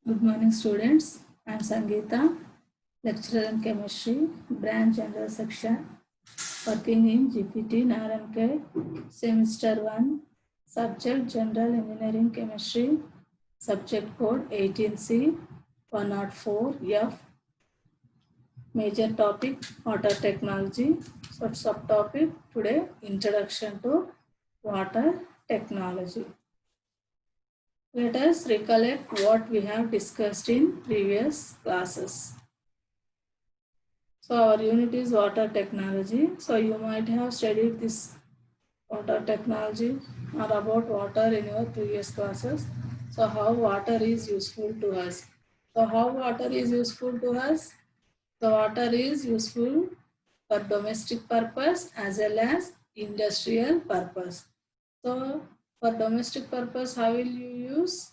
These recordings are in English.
Good morning, students. I am Sangeeta, lecturer in chemistry, branch general section, working in GPT NRMK, semester 1, subject general engineering chemistry, subject code 18C 104F, major topic water technology. So, subtopic today introduction to water technology. Let us recollect what we have discussed in previous classes. So our unit is water technology. So you might have studied this water technology or about water in your previous classes. So how water is useful to us. So how water is useful to us? The water is useful for domestic purpose as well as industrial purpose. So for domestic purpose, how will you use?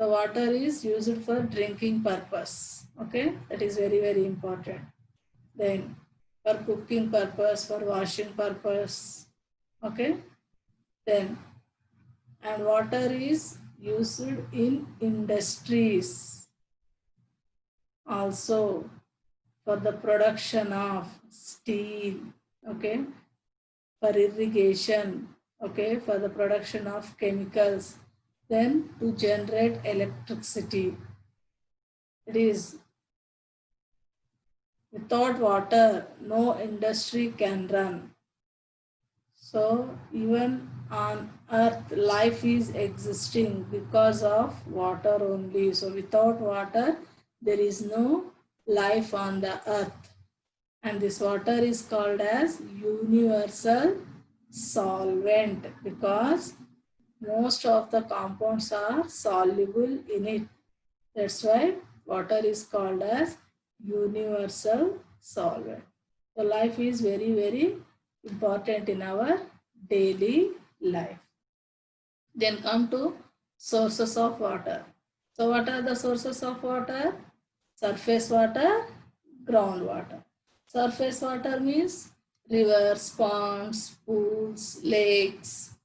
The water is used for drinking purpose. Okay, that is very, very important. Then for cooking purpose, for washing purpose. Okay, then and water is used in industries also for the production of steel. Okay, for irrigation. Okay, for the production of chemicals. Then to generate electricity. It is without water, no industry can run. So even on earth, life is existing because of water only. So without water, there is no life on the earth. And this water is called as universal solvent because most of the compounds are soluble in it. That's why water is called as universal solvent. So life is very, very important in our daily life. Then come to sources of water. So what are the sources of water? Surface water, groundwater. Surface water means rivers, ponds, pools, lakes,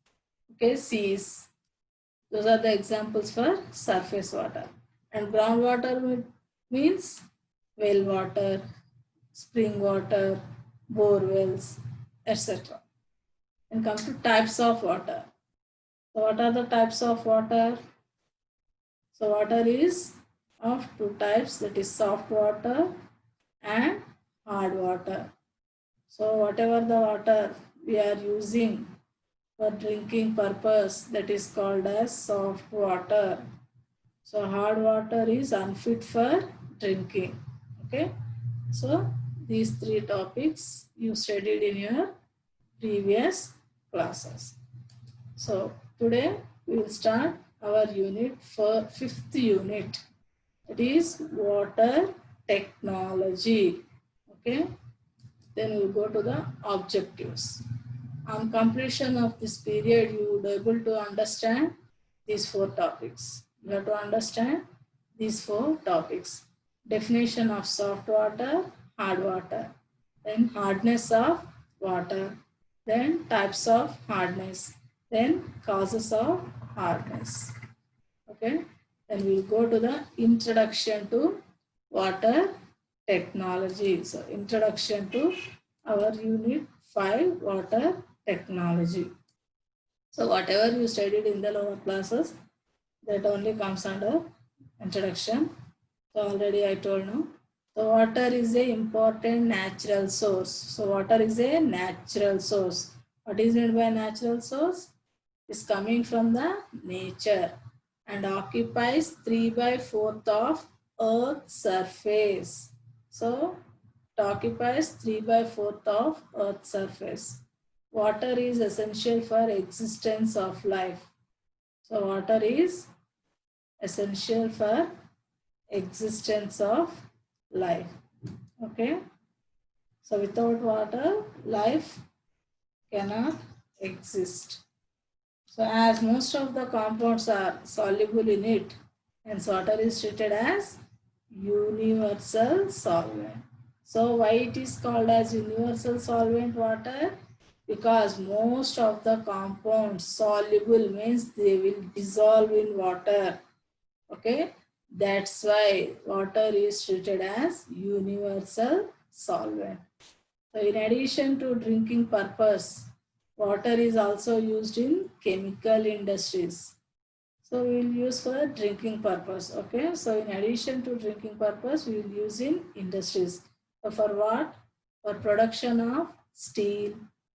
okay, seas. Those are the examples for surface water. And groundwater means well water, spring water, bore wells, etc. And come to types of water. So what are the types of water? So water is of two types, that is soft water and hard water. So whatever the water we are using for drinking purpose, that is called as soft water. So hard water is unfit for drinking. Okay. So these three topics you studied in your previous classes. So today we will start our unit for fifth unit. It is water technology. Okay. Then we will go to the objectives. On completion of this period, you would be able to understand these four topics. You have to understand these four topics. Definition of soft water, hard water, then hardness of water, then types of hardness, then causes of hardness. Okay, then we'll go to the introduction to water technology. So introduction to our unit 5 water technology. So whatever you studied in the lower classes, that only comes under introduction. So already I told you. So water is a important natural source. So water is a natural source. What is meant by natural source? Is coming from the nature and occupies 3/4 of Earth's surface. So it occupies 3/4 of Earth's surface. Water is essential for existence of life. So water is essential for existence of life. Okay. So without water, life cannot exist. So as most of the compounds are soluble in it, hence water is treated as universal solvent. So why it is called as universal solvent water? Because most of the compounds soluble means they will dissolve in water. Okay. That's why water is treated as universal solvent. So in addition to drinking purpose, water is also used in chemical industries. So we will use for drinking purpose. Okay. So in addition to drinking purpose, we will use in industries. So for what? For production of steel,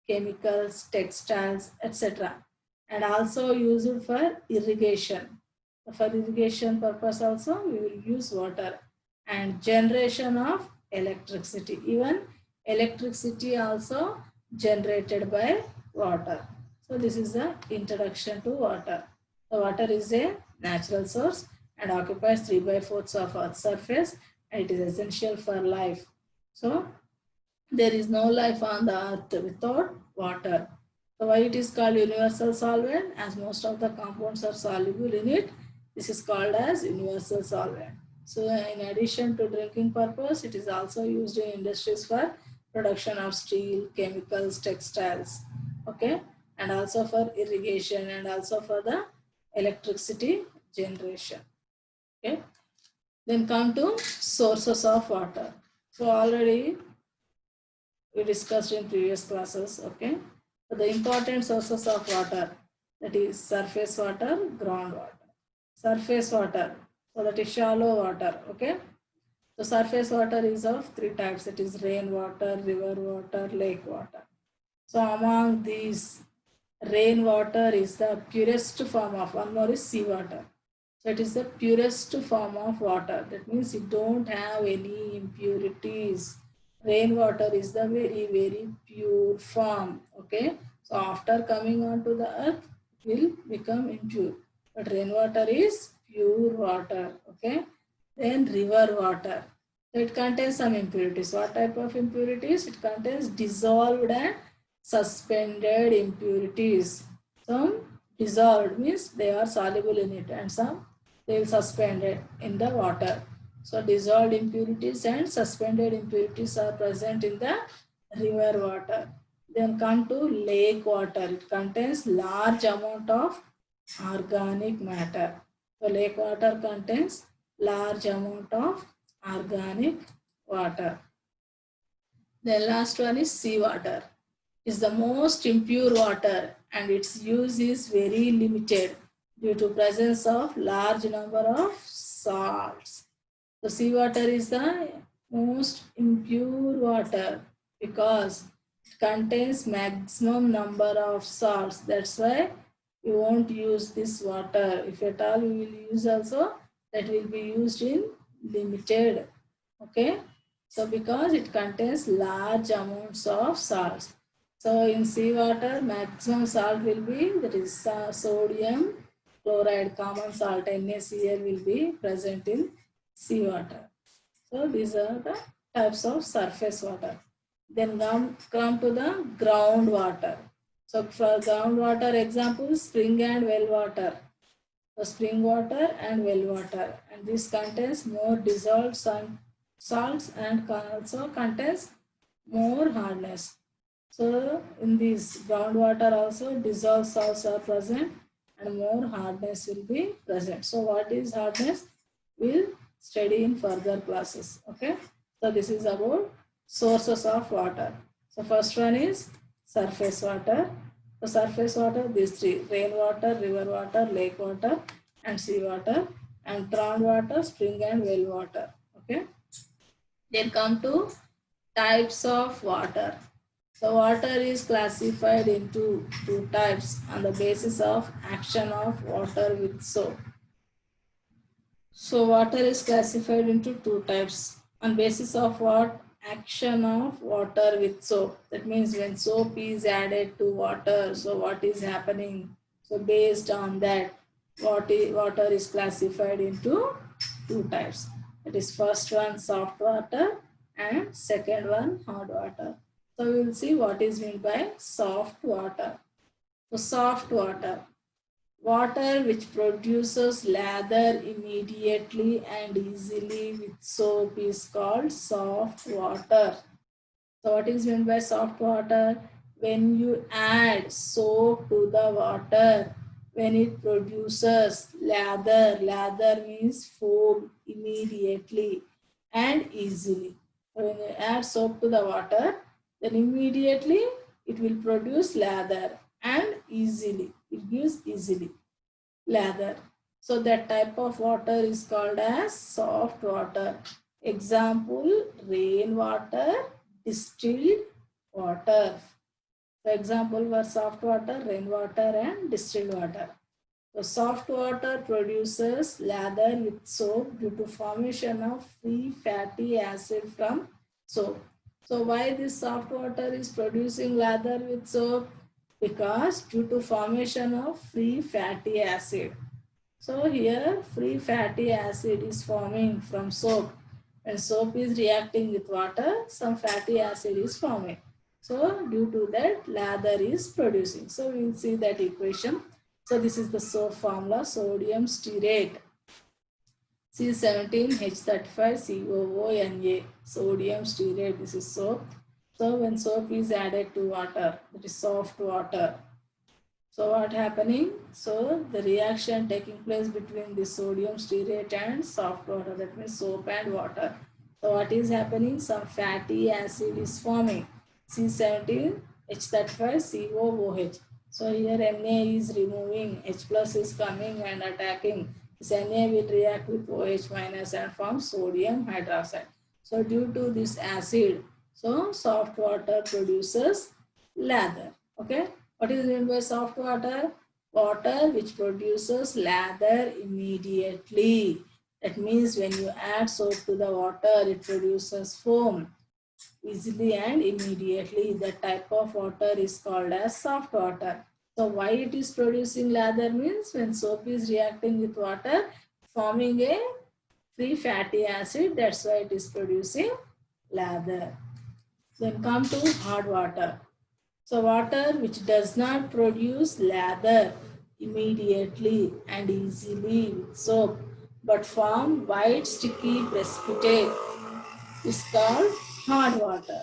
chemicals, textiles, etc. And also use it for irrigation. So for irrigation purpose also, we will use water. And generation of electricity. Even electricity also generated by water. So this is the introduction to water. The water is a natural source and occupies 3 by 4ths of Earth's surface, and it is essential for life. So there is no life on the earth without water. So why it is called universal solvent? As most of the compounds are soluble in it, this is called as universal solvent. So in addition to drinking purpose, it is also used in industries for production of steel, chemicals, textiles, okay, and also for irrigation and also for the electricity generation. Okay. Then come to sources of water. So already we discussed in previous classes. Okay. So the important sources of water, that is surface water, groundwater. Surface water, so that is shallow water. Okay. So surface water is of three types. It is rainwater, river water, lake water. So among these, rainwater is the purest form of, one more is seawater. So it is the purest form of water. That means it don't have any impurities. Rainwater is the very, very pure form. Okay. So after coming onto the earth, it will become impure. But rainwater is pure water. Okay. Then river water. So it contains some impurities. What type of impurities? It contains dissolved and suspended impurities. Some dissolved means they are soluble in it, and some they will suspended in the water. So dissolved impurities and suspended impurities are present in the river water. Then come to lake water. It contains large amount of organic matter. So lake water contains large amount of organic water. The last one is seawater. Is the most impure water and its use is very limited due to presence of large number of salts. The seawater is the most impure water because it contains maximum number of salts. That's why we won't use this water. If at all we will use also, that will be used in limited. Okay. So because it contains large amounts of salts. So in seawater, maximum salt will be, that is sodium chloride, common salt NaCl will be present in seawater. So these are the types of surface water. Then come to the groundwater. So for groundwater examples, spring and well water. So spring water and well water. And this contains more dissolved salts and also contains more hardness. So in this groundwater also dissolved salts are present and more hardness will be present. So what is hardness? We'll study in further classes. Okay. So this is about sources of water. So first one is surface water. So surface water, these three: rainwater, river water, lake water, and seawater. And groundwater, spring and well water. Okay. Then come to types of water. So water is classified into two types on the basis of action of water with soap. So water is classified into two types on basis of what? Action of water with soap. That means when soap is added to water, so what is happening? So based on that, water is classified into two types. That is first one soft water and second one hard water. So we will see what is meant by soft water. So soft water. Water which produces lather immediately and easily with soap is called soft water. So what is meant by soft water? When you add soap to the water, when it produces lather. Lather means foam immediately and easily. So when you add soap to the water, then immediately it will produce lather and easily. It gives easily lather. So that type of water is called as soft water. Example, rainwater, distilled water. For example, for soft water, rainwater and distilled water. So soft water produces lather with soap due to formation of free fatty acid from soap. So why this soft water is producing lather with soap? Because due to formation of free fatty acid. So here free fatty acid is forming from soap. When soap is reacting with water, some fatty acid is forming. So due to that, lather is producing. So we will see that equation. So this is the soap formula, sodium stearate, C17H35COONA, sodium stearate, this is soap. So when soap is added to water, that is soft water. So what happening? So the reaction taking place between the sodium stearate and soft water, that means soap and water. So what is happening? Some fatty acid is forming. C17H35COOH. So here Na is removing, H plus is coming and attacking. This Na will react with OH minus and form sodium hydroxide. So due to this acid, so soft water produces lather. Okay. What is meant by soft water? Water which produces lather immediately. That means when you add soap to the water, it produces foam easily and immediately. That type of water is called as soft water. So why it is producing lather means when soap is reacting with water, forming a free fatty acid, that's why it is producing lather. Then come to hard water. So water which does not produce lather immediately and easily with soap but form white sticky precipitate is called hard water.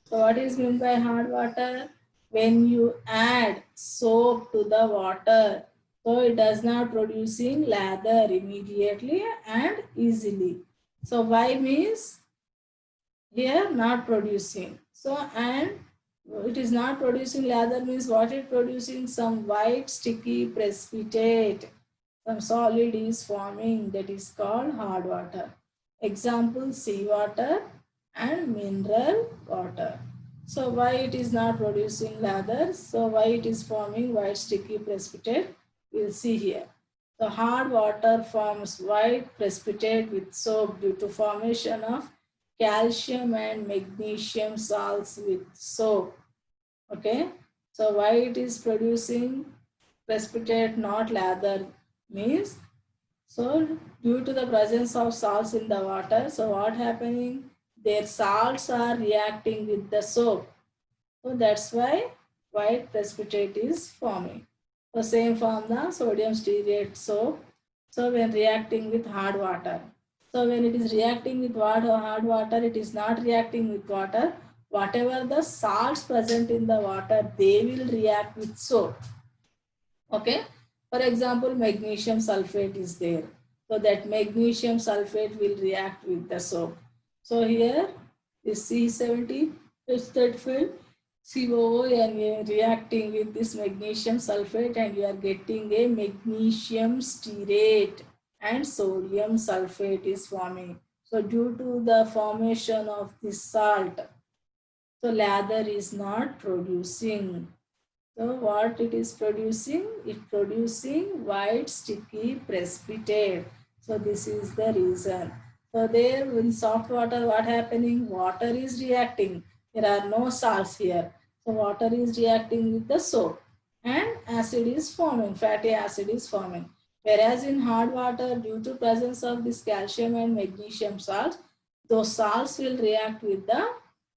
So what is meant by hard water? When you add soap to the water, so it does not producing lather immediately and easily. So why means here not producing. So and it is not producing lather means what it producing? Some white sticky precipitate. Some solid is forming, that is called hard water. Example, seawater and mineral water. So why it is not producing lather? So why it is forming white sticky precipitate? We'll see here. The hard water forms white precipitate with soap due to formation of calcium and magnesium salts with soap. Okay. So why it is producing precipitate, not lather means, so due to the presence of salts in the water, so what happening? Their salts are reacting with the soap. So that's why white precipitate is forming. So same formula, sodium stearate soap. So when reacting with hard water. So when it is reacting with water, hard water, it is not reacting with water. Whatever the salts present in the water, they will react with soap. Okay. For example, magnesium sulfate is there. So that magnesium sulfate will react with the soap. So here is C70 H35 COO reacting with this magnesium sulfate and you are getting a magnesium stearate and sodium sulfate is forming. So due to the formation of this salt, so lather is not producing. So what it is producing? It producing white sticky precipitate. So this is the reason. So there in soft water, what happening? Water is reacting. There are no salts here. So water is reacting with the soap and acid is forming, fatty acid is forming. Whereas in hard water, due to presence of this calcium and magnesium salts, those salts will react with the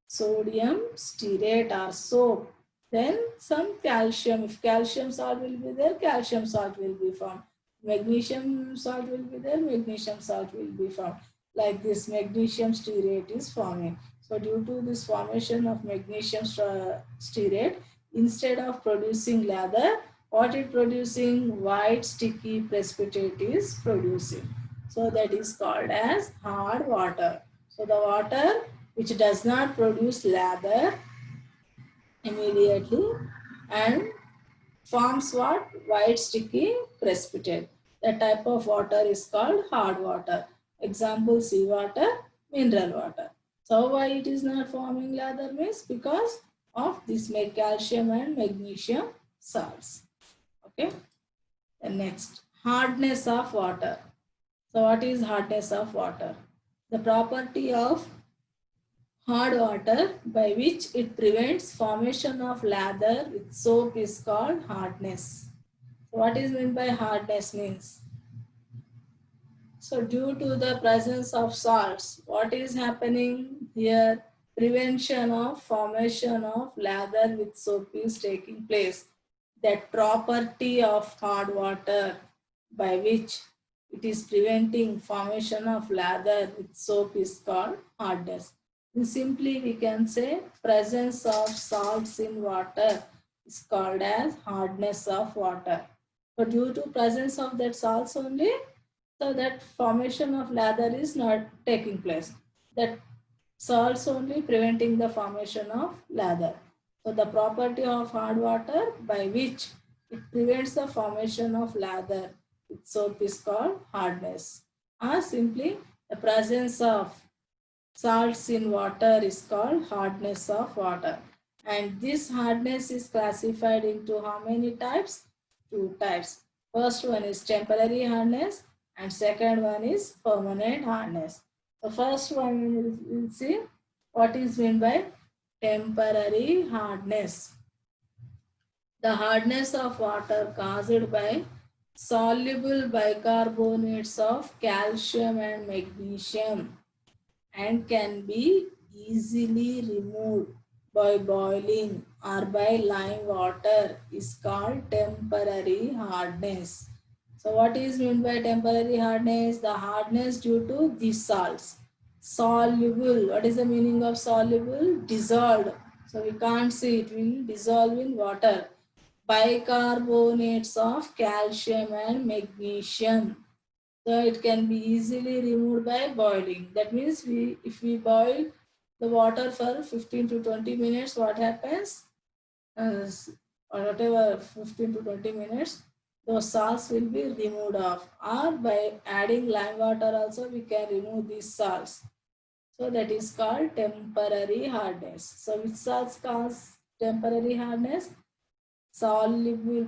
sodium stearate or soap. Then some calcium, if calcium salt will be there, calcium salt will be formed. Magnesium salt will be there, magnesium salt will be formed. Like this magnesium stearate is forming. So due to this formation of magnesium stearate, instead of producing lather, what it producing? White sticky precipitate is producing. So that is called as hard water. So the water which does not produce lather immediately and forms what? White sticky precipitate. That type of water is called hard water. Example, seawater, mineral water. So why it is not forming lather means because of this calcium and magnesium salts. Okay. The next, hardness of water. So what is hardness of water? The property of hard water by which it prevents formation of lather with soap is called hardness. What is meant by hardness means? So due to the presence of salts, what is happening here? Prevention of formation of lather with soap is taking place. That property of hard water by which it is preventing formation of lather with soap is called hardness. And simply we can say presence of salts in water is called as hardness of water. So due to presence of that salts only, so that formation of lather is not taking place. That salts only preventing the formation of lather. So the property of hard water by which it prevents the formation of lather with soap is called hardness. Or simply the presence of salts in water is called hardness of water. And this hardness is classified into how many types? Two types. First one is temporary hardness and second one is permanent hardness. The first one we'll see what is meant by temporary hardness. The hardness of water caused by soluble bicarbonates of calcium and magnesium and can be easily removed by boiling or by lime water is called temporary hardness. So what is meant by temporary hardness? The hardness due to these salts. Soluble. What is the meaning of soluble? Dissolved. So we can't see it will dissolve in water. Bicarbonates of calcium and magnesium. So it can be easily removed by boiling. That means if we boil the water for 15 to 20 minutes, what happens? Or whatever 15 to 20 minutes, those salts will be removed off. Or by adding lime water also we can remove these salts. So that is called temporary hardness. So which salts cause temporary hardness? Soluble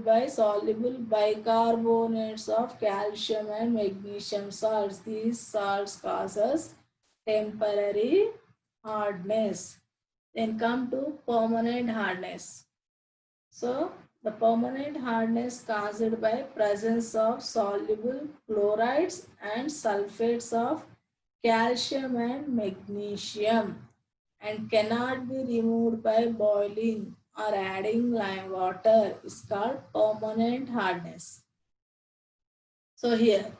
bicarbonates of calcium and magnesium salts. These salts causes temporary hardness. Then come to permanent hardness. So the permanent hardness caused by presence of soluble chlorides and sulfates of calcium and magnesium and cannot be removed by boiling or adding lime water is called permanent hardness. So here,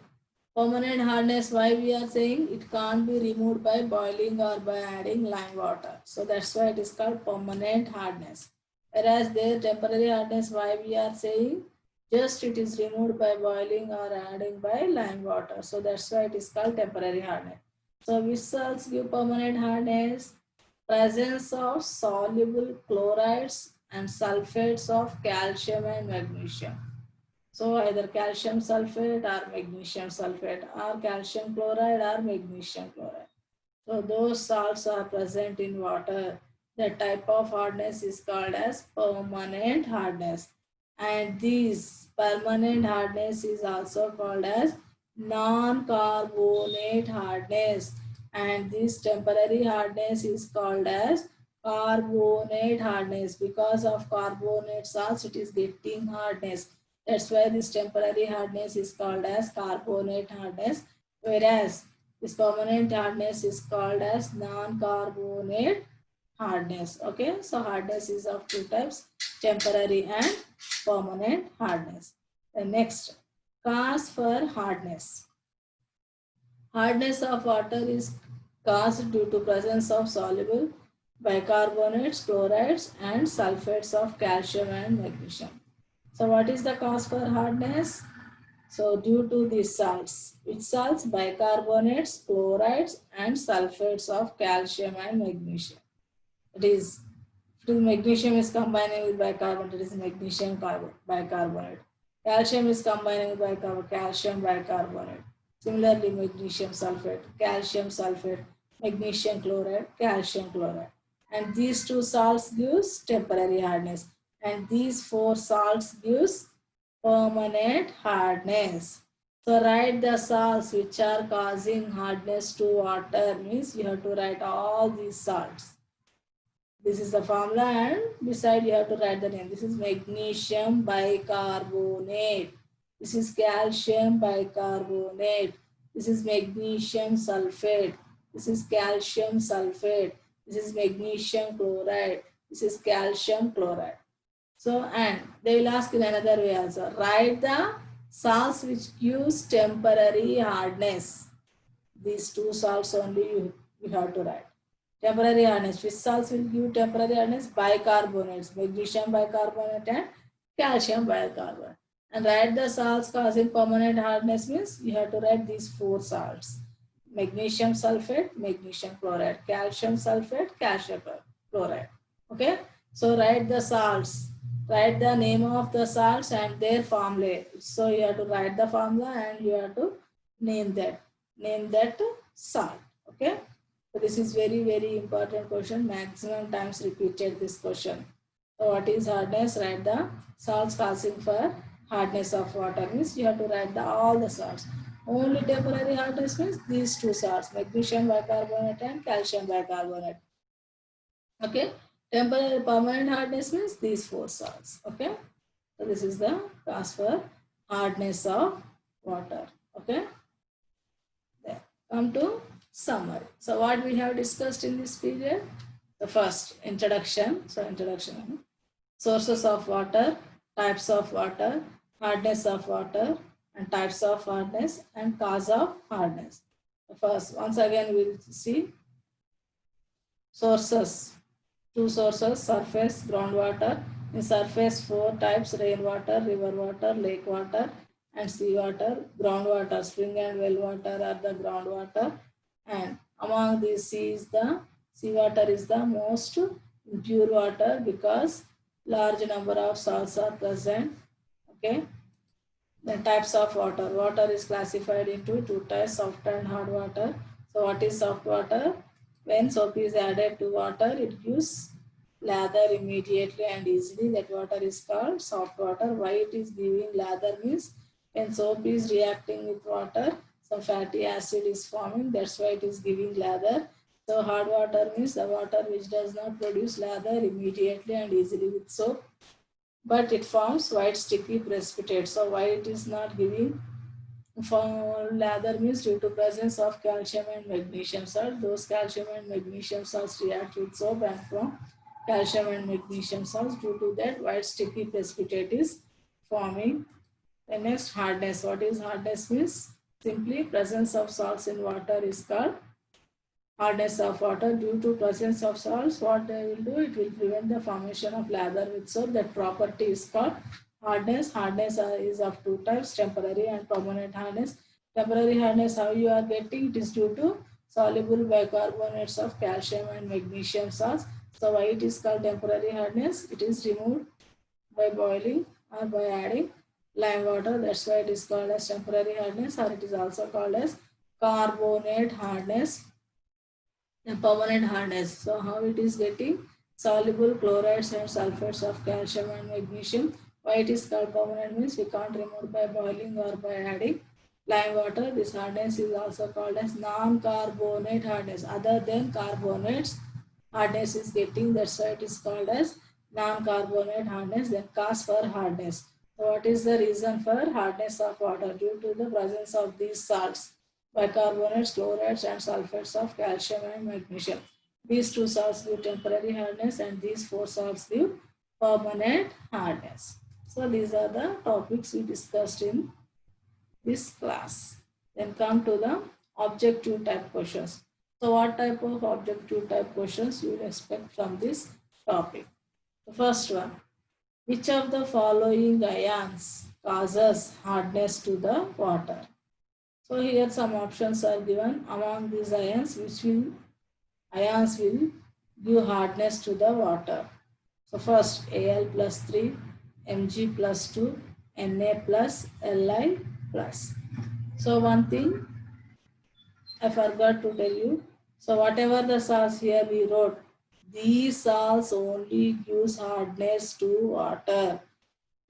permanent hardness, why we are saying it can't be removed by boiling or by adding lime water. So that's why it is called permanent hardness. Whereas there, temporary hardness, why we are saying just it is removed by boiling or adding by lime water. So that's why it is called temporary hardness. So which salts give permanent hardness? Presence of soluble chlorides and sulfates of calcium and magnesium. So either calcium sulfate or magnesium sulfate or calcium chloride or magnesium chloride. So those salts are present in water. The type of hardness is called as permanent hardness. And this permanent hardness is also called as non-carbonate hardness. And this temporary hardness is called as carbonate hardness. Because of carbonate salts, it is getting hardness. That's why this temporary hardness is called as carbonate hardness. Whereas this permanent hardness is called as non-carbonate hardness. Okay, so hardness is of two types, temporary and permanent hardness. The next, cause for hardness. Hardness of water is caused due to presence of soluble bicarbonates, chlorides and sulfates of calcium and magnesium. So what is the cause for hardness? So due to these salts. Which salts? Bicarbonates, chlorides and sulfates of calcium and magnesium. It is, if magnesium is combining with bicarbonate, it is magnesium bicarbonate. Calcium is combining with bicarbonate, calcium bicarbonate. Similarly, magnesium sulfate, calcium sulfate, magnesium chloride, calcium chloride. And these two salts gives temporary hardness. And these four salts gives permanent hardness. So write the salts which are causing hardness to water, means you have to write all these salts. This is the formula, and beside you have to write the name. This is magnesium bicarbonate. This is calcium bicarbonate. This is magnesium sulfate. This is calcium sulfate. This is magnesium chloride. This is calcium chloride. So, and they will ask in another way also. Write the salts which gives temporary hardness. These two salts only you have to write. Temporary hardness. Which salts will give temporary hardness? Bicarbonates, magnesium bicarbonate and calcium bicarbonate. And write the salts causing permanent hardness means you have to write these four salts. Magnesium sulfate, magnesium chloride, calcium sulfate, calcium chloride. Okay. So write the salts. Write the name of the salts and their formula. So you have to write the formula and you have to name that. Name that salt. Okay. So this is very important question. Maximum times repeated this question. So what is hardness? Write the salts causing for hardness of water means you have to write all the salts. Only temporary hardness means these two salts, magnesium bicarbonate and calcium bicarbonate. Okay. Temporary permanent hardness means these four salts. Okay. So this is the cause for hardness of water. Okay. There. Come to summary. So what we have discussed in this period? The first introduction. So introduction. Sources of water, types of water, hardness of water, and types of hardness and cause of hardness. First, once again, we'll see sources. Two sources, surface, groundwater. In surface, four types: rainwater, river water, lake water, and seawater. Groundwater, spring and well water are the groundwater. And among these, seawater is the most impure water because large number of salts are present. Okay. The types of water. Water is classified into two types, soft and hard water. So what is soft water? When soap is added to water, it gives lather immediately and easily. That water is called soft water. Why it is giving lather means when soap is reacting with water, some fatty acid is forming. That's why it is giving lather. So hard water means the water which does not produce lather immediately and easily with soap, but it forms white sticky precipitate. So why it is not giving for lather means due to presence of calcium and magnesium salt. Those calcium and magnesium salts react with soap and from calcium and magnesium salts. Due to that, white sticky precipitate is forming. The next, hardness. What is hardness means? Simply presence of salts in water is called hardness of water. Due to presence of salts, what they will do, it will prevent the formation of lather with soap. That property is called hardness. Hardness is of two types, temporary and permanent hardness. Temporary hardness, how you are getting, it is due to soluble bicarbonates of calcium and magnesium salts. So why it is called temporary hardness? It is removed by boiling or by adding lime water. That's why it is called as temporary hardness, or it is also called as carbonate hardness and permanent hardness. So how it is getting? Soluble chlorides and sulfates of calcium and magnesium. Why it is called permanent means we can't remove by boiling or by adding lime water. This hardness is also called as non-carbonate hardness. Other than carbonates, hardness is getting. That's why it is called as non-carbonate hardness. Then cause for hardness. So what is the reason for hardness of water? Due to the presence of these salts, bicarbonates, chlorides, and sulfates of calcium and magnesium. These two salts give temporary hardness and these four salts give permanent hardness. So these are the topics we discussed in this class. Then come to the objective type questions. So what type of objective type questions you will expect from this topic? The first one, Which of the following ions causes hardness to the water? So here some options are given. Among these ions, ions will give hardness to the water. So first Al plus 3, Mg plus 2, Na plus, Li plus. So one thing I forgot to tell you. So whatever the salts here we wrote, these salts only gives hardness to water,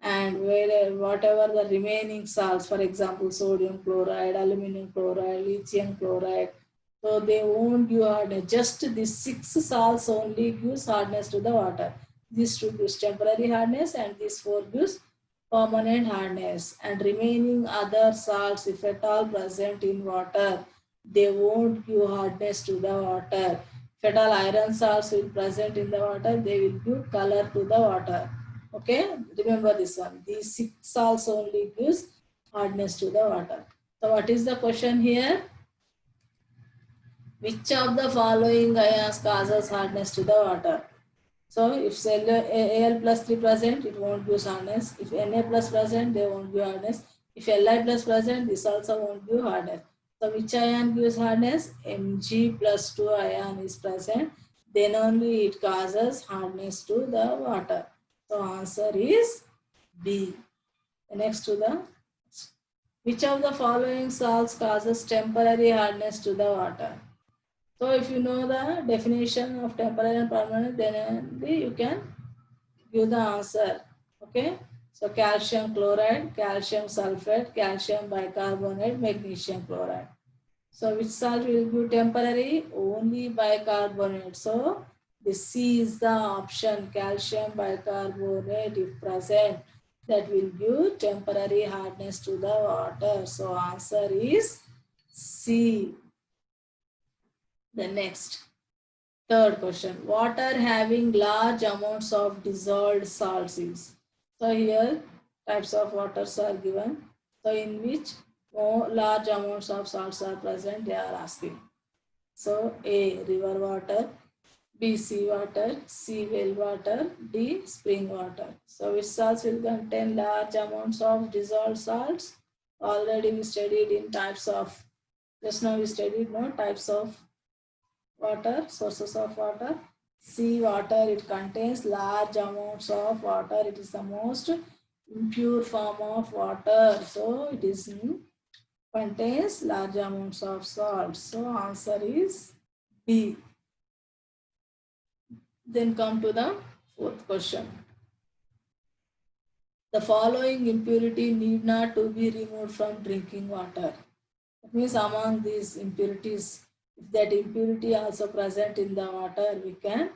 and whatever the remaining salts, for example, sodium chloride, aluminum chloride, lithium chloride, so they won't give hardness. Just these 6 salts only gives hardness to the water. These 2 gives temporary hardness and these 4 gives permanent hardness. And remaining other salts, if at all present in water, they won't give hardness to the water. If at all iron salts will present in the water, they will give color to the water. Okay, remember this one. These 6 salts only gives hardness to the water. So what is the question here? Which of the following ions causes hardness to the water? So if Al plus 3 present, it won't give hardness. If Na plus present, they won't give hardness. If Li plus present, this also won't give hardness. So which ion gives hardness? Mg plus 2 ion is present. Then only it causes hardness to the water. So answer is B. Next to the, which of the following salts causes temporary hardness to the water? So if you know the definition of temporary and permanent, then only you can give the answer. Okay. So calcium chloride, calcium sulfate, calcium bicarbonate, magnesium chloride. So which salt will give temporary? Only bicarbonate. So the C is the option. Calcium bicarbonate, if present, that will give temporary hardness to the water. So answer is C. The next, third question. Water having large amounts of dissolved salts is. So here types of waters are given. So in which more large amounts of salts are present, they are asking. So A, river water, B, sea water, C, well water, D, spring water. So which salts will contain large amounts of dissolved salts? Already we studied in types of, just now we studied no types of water, sources of water. Sea water, it contains large amounts of water. It is the most impure form of water. So it is contains large amounts of salt. So answer is B. Then come to the fourth question. The following impurity need not to be removed from drinking water. That means among these impurities, if that impurity also present in the water, we can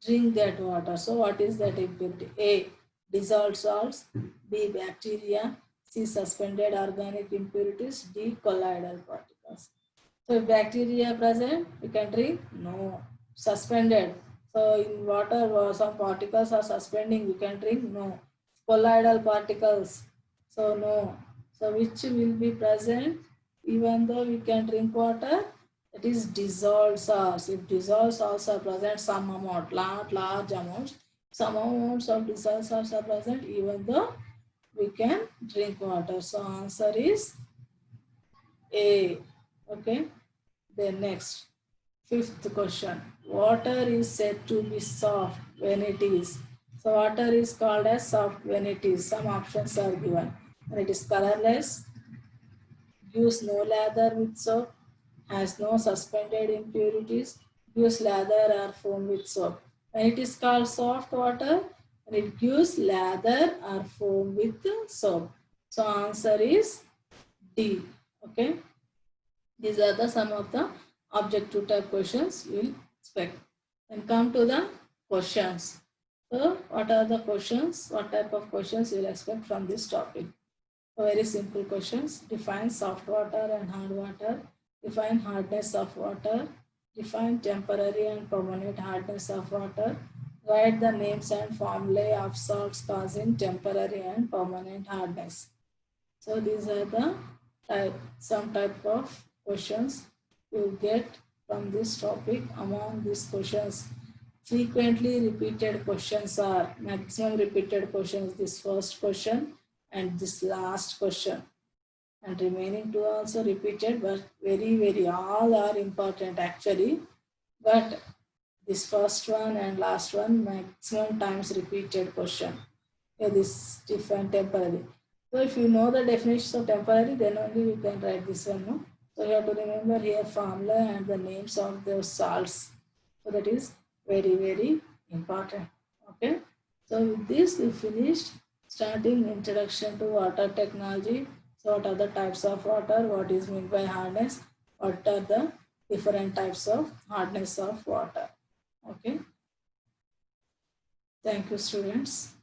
drink that water. So what is that impurity? A, dissolved salts, B, bacteria, C, suspended organic impurities, D, colloidal particles. So if bacteria present, we can drink? No. Suspended. So in water, some particles are suspending, we can drink? No. Colloidal particles. So no. So which will be present? Even though we can drink water, it is dissolved salts. If dissolved salts are present, some amount, not large amounts, some amounts of dissolved salts are present, even though we can drink water. So answer is A. Okay. Then next, fifth question. Water is said to be soft when it is. So water is called as soft when it is. Some options are given. When it is colorless, use no lather with soap, has no suspended impurities, use lather or foam with soap. When it is called soft water, and it gives lather or foam with soap. So answer is D. Okay. These are the some of the objective type questions you will expect. And come to the questions. So what are the questions? What type of questions you will expect from this topic? So very simple questions. Define soft water and hard water. Define hardness of water. Define temporary and permanent hardness of water. Write the names and formulae of salts causing temporary and permanent hardness. So these are the some type of questions you get from this topic. Among these questions, frequently repeated questions are, maximum repeated questions, this first question and this last question, and remaining two also repeated, but very all are important actually, but this first one and last one maximum times repeated question. Okay, this different temporary. So if you know the definitions of temporary, then only you can write this one. No? So you have to remember here formula and the names of those salts. So that is very important. Okay. So with this we finished starting introduction to water technology. So what are the types of water? What is meant by hardness? What are the different types of hardness of water? Okay. Thank you, students.